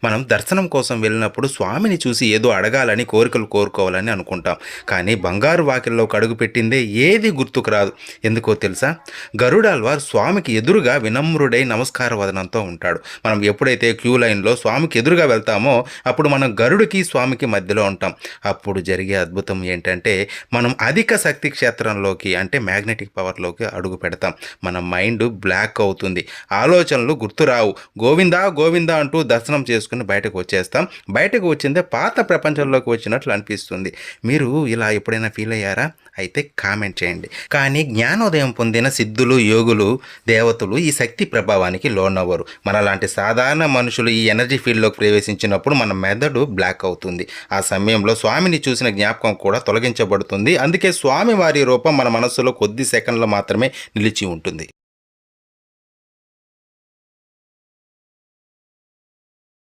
మనం దర్శనం కోసం వెళ్ళినప్పుడు స్వామిని చూసి ఏదో అడగాలని కోరికలు కోరుకోవాలని అనుకుంటాం. కానీ బంగారు వాకిల్లోకి అడుగుపెట్టిందే ఏది గుర్తుకు రాదు. ఎందుకో తెలుసా? గరుడాళ్వార్ స్వామికి ఎదురుగా వినమ్రుడై నమస్కార వదనంతో ఉంటాడు. మనం ఎప్పుడైతే క్యూ లైన్‌లో స్వామికి ఎదురుగా వెళ్తామో అప్పుడు మనం గరుడుకి, స్వామికి మధ్యలో ఉంటాం. అప్పుడు జరిగే అద్భుతం ఏంటంటే మనం అధిక శక్తి క్షేత్రంలోకి అంటే మ్యాగ్నెటిక్ పవర్‌లోకి అడుగు పెడతాం. మన మైండ్ బ్లాక్ అవుతుంది. ఆలోచనలు గుర్తురావు. గోవిందా గోవిందా అంటూ దర్శనం చేసుకుని బయటకు వచ్చేస్తాం. బయటకు వచ్చిందే పాత ప్రపంచంలోకి వచ్చినట్లు అనిపిస్తుంది. మీరు ఇలా ఎప్పుడైనా ఫీల్ అయ్యారా? అయితే కామెంట్ చేయండి. కానీ జ్ఞానోదయం పొందిన సిద్ధులు, యోగులు, దేవతలు ఈ శక్తి ప్రభావానికి లోనవ్వరు. మనలాంటి సాధారణ మనుషులు ఈ ఎనర్జీ ఫీల్డ్లోకి ప్రవేశించినప్పుడు మన మెదడు బ్లాక్ అవుతుంది. ఆ సమయంలో స్వామిని చూసిన జ్ఞాపకం కూడా తొలగించబడుతుంది. అందుకే స్వామి వారి రూపం మన మనస్సులో కొద్ది సెకండ్లు మాత్రమే నిలిచి ఉంటుంది.